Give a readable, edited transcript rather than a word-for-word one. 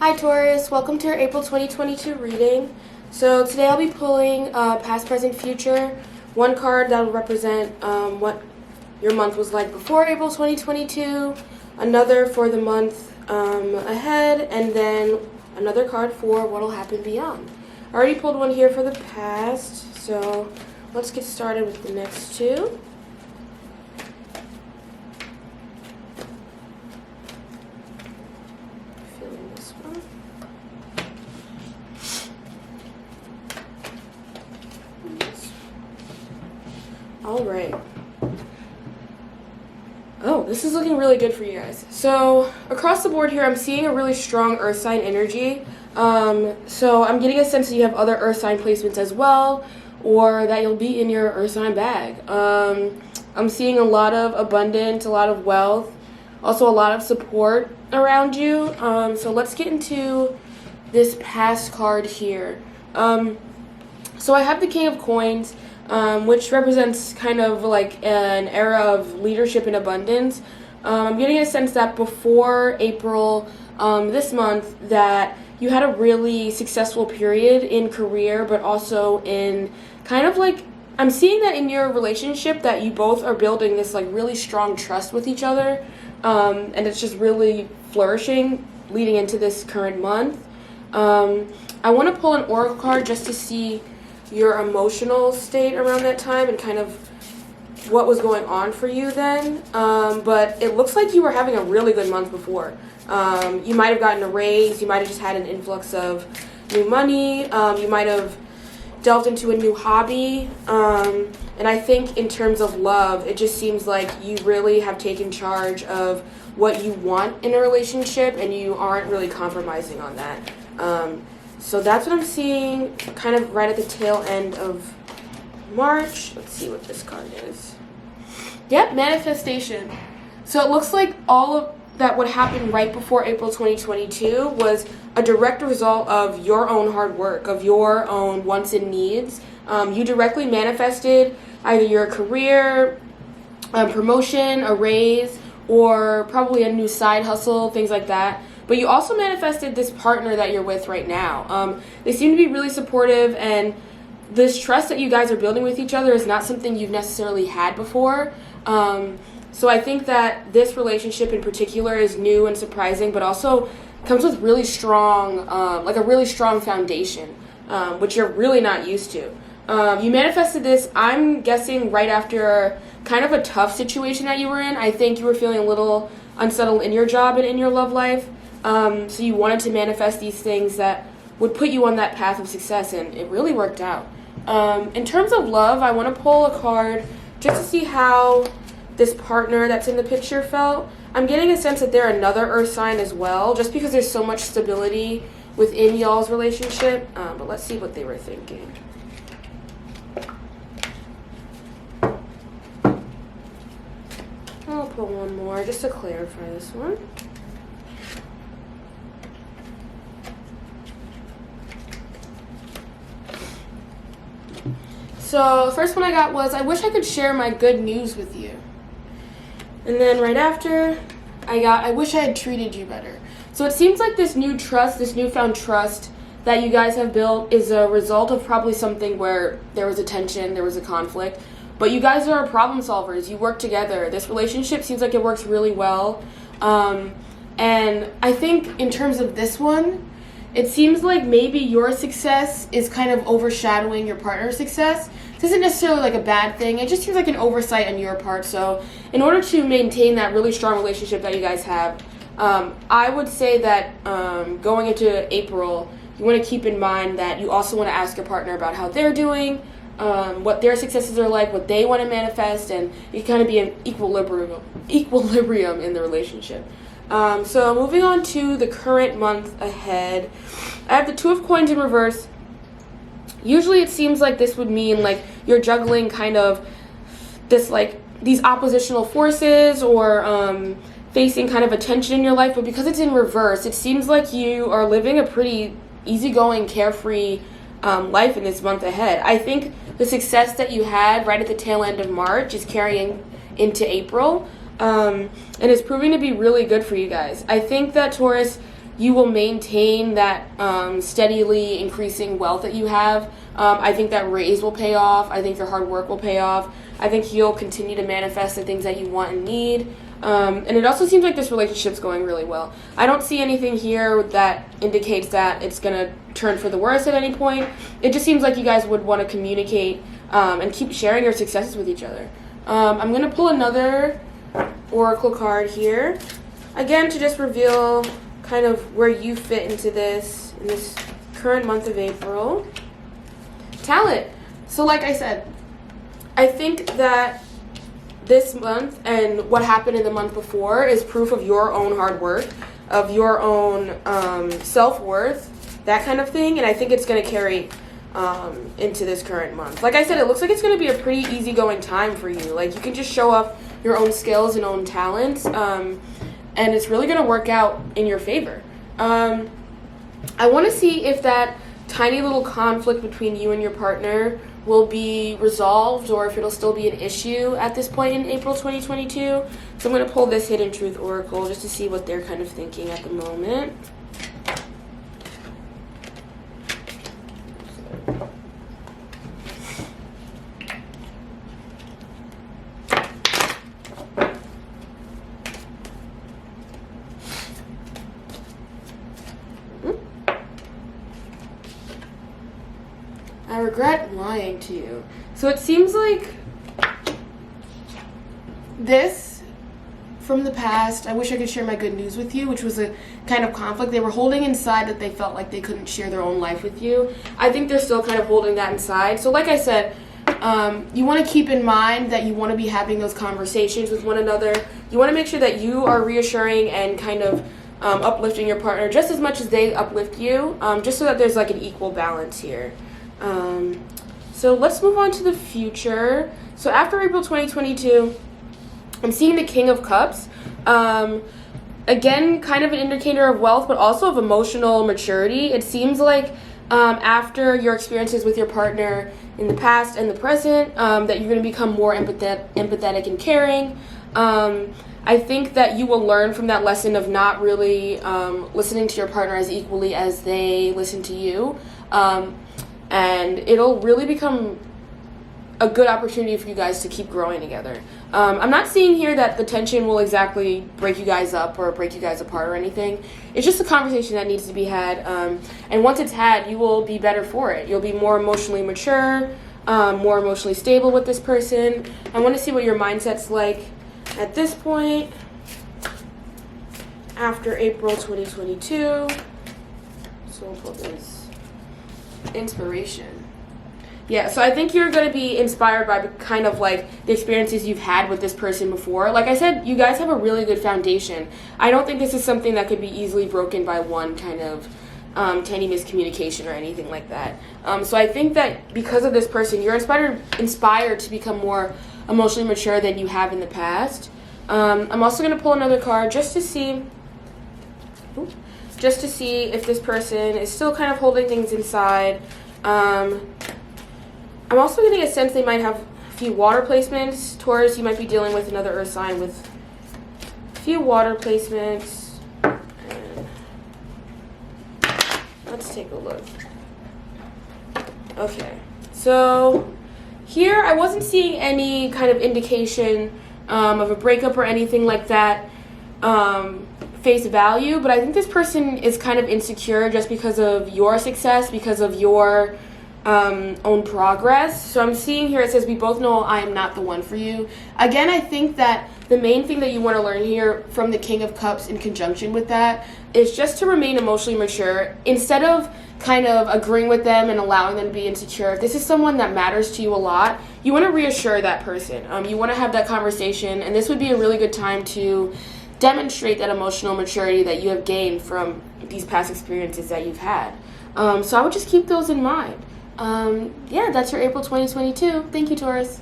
Hi Taurus, welcome to your April 2022 reading. So today I'll be pulling past, present, future. One card that will represent what your month was like before April 2022, another for the month ahead, and then another card for what will happen beyond. I already pulled one here for the past, so let's get started with the next two. Feeling this one. All right. Oh, this is looking really good for you guys. So across the board here, I'm seeing a really strong earth sign energy. So I'm getting a sense that you have other earth sign placements as well, or that you'll be in your earth sign bag. I'm seeing a lot of abundance, a lot of wealth, also a lot of support around you. So let's get into this past card here. So I have the King of Coins, which represents kind of like an era of leadership and abundance. I'm getting a sense that before April this month that you had a really successful period in career, but also in kind of like, I'm seeing that in your relationship that you both are building this like really strong trust with each other, and it's just really flourishing leading into this current month. I want to pull an oracle card just to see your emotional state around that time and kind of what was going on for you then. But it looks like you were having a really good month before. You might have gotten a raise, you might have just had an influx of new money, you might have delved into a new hobby, and I think in terms of love, it just seems like you really have taken charge of what you want in a relationship and you aren't really compromising on that. So that's what I'm seeing kind of right at the tail end of March. Let's see what this card is. Yep, manifestation. So it looks like all of that what happened right before April 2022 was a direct result of your own hard work, of your own wants and needs. You directly manifested either your career, promotion, a raise, or probably a new side hustle, things like that. But you also manifested this partner that you're with right now. They seem to be really supportive, and this trust that you guys are building with each other is not something you've necessarily had before. So I think that this relationship in particular is new and surprising, but also comes with really strong, like a really strong foundation, which you're really not used to. You manifested this, I'm guessing, right after kind of a tough situation that you were in. I think you were feeling a little unsettled in your job and in your love life. So you wanted to manifest these things that would put you on that path of success, and it really worked out. In terms of love, I want to pull a card just to see how this partner that's in the picture felt. I'm getting a sense that they're another earth sign as well, just because there's so much stability within y'all's relationship. But let's see what they were thinking. I'll pull one more just to clarify this one. So the first one I got was, I wish I could share my good news with you. And then right after, I got, I wish I had treated you better. So it seems like this new trust, this newfound trust that you guys have built is a result of probably something where there was a tension, there was a conflict. But you guys are problem solvers. You work together. This relationship seems like it works really well. And I think in terms of this one, it seems like maybe your success is kind of overshadowing your partner's success. This isn't necessarily like a bad thing. It just seems like an oversight on your part. So in order to maintain that really strong relationship that you guys have, I would say that going into April, you want to keep in mind that you also want to ask your partner about how they're doing, what their successes are like, what they want to manifest, and you kind of be in equilibrium in the relationship. So moving on to the current month ahead, I have the Two of Coins in reverse. Usually it seems like this would mean like you're juggling kind of this like these oppositional forces or facing kind of a tension in your life, but because it's in reverse, it seems like you are living a pretty easygoing, carefree life in this month ahead. I think the success that you had right at the tail end of March is carrying into April, and it's proving to be really good for you guys. I think that Taurus, you will maintain that steadily increasing wealth that you have. I think that raise will pay off. I think your hard work will pay off. I think you'll continue to manifest the things that you want and need. And it also seems like this relationship's going really well. I don't see anything here that indicates that it's going to turn for the worse at any point. It just seems like you guys would want to communicate and keep sharing your successes with each other. I'm going to pull another oracle card here, again, to just reveal kind of where you fit into this in this current month of April. Talent. So like I said, I think that this month and what happened in the month before is proof of your own hard work, of your own self-worth, that kind of thing. And I think it's going to carry into this current month. Like I said, it looks like it's going to be a pretty easygoing time for you. Like, you can just show off your own skills and own talents, and it's really going to work out in your favor. I want to see if that tiny little conflict between you and your partner will be resolved, or if it'll still be an issue at this point in April 2022. So I'm going to pull this Hidden Truth Oracle just to see what they're kind of thinking at the moment. I regret lying to you. So it seems like this from the past, I wish I could share my good news with you, which was a kind of conflict they were holding inside that they felt like they couldn't share their own life with you. I think they're still kind of holding that inside. So like I said, you want to keep in mind that you want to be having those conversations with one another. You want to make sure that you are reassuring and kind of uplifting your partner just as much as they uplift you, just so that there's like an equal balance here. So let's move on to the future. So after April 2022, I'm seeing the King of Cups. Again, kind of an indicator of wealth, but also of emotional maturity. It seems like after your experiences with your partner in the past and the present, that you're going to become more empathetic and caring. I think that you will learn from that lesson of not really listening to your partner as equally as they listen to you. And it'll really become a good opportunity for you guys to keep growing together. I'm not seeing here that the tension will exactly break you guys up or break you guys apart or anything. It's just a conversation that needs to be had. And once it's had, you will be better for it. You'll be more emotionally mature, more emotionally stable with this person. I want to see what your mindset's like at this point after April 2022. So we'll put this. Inspiration. Yeah, so I think you're going to be inspired by kind of like the experiences you've had with this person before. Like I said, you guys have a really good foundation. I don't think this is something that could be easily broken by one kind of tiny miscommunication or anything like that. So I think that because of this person, you're inspired to become more emotionally mature than you have in the past. I'm also going to pull another card just to see if this person is still kind of holding things inside. I'm also getting a sense they might have a few water placements. Taurus, you might be dealing with another earth sign with a few water placements. And let's take a look. Okay, so here I wasn't seeing any kind of indication of a breakup or anything like that. Face value, but I think this person is kind of insecure just because of your success, because of your own progress. So I'm seeing here, it says, we both know I am not the one for you. Again, I think that the main thing that you want to learn here from the King of Cups in conjunction with that is just to remain emotionally mature. Instead of kind of agreeing with them and allowing them to be insecure, if this is someone that matters to you a lot, you want to reassure that person. You want to have that conversation, and this would be a really good time to demonstrate that emotional maturity that you have gained from these past experiences that you've had. So I would just keep those in mind. Yeah, that's your April 2022. Thank you, Taurus.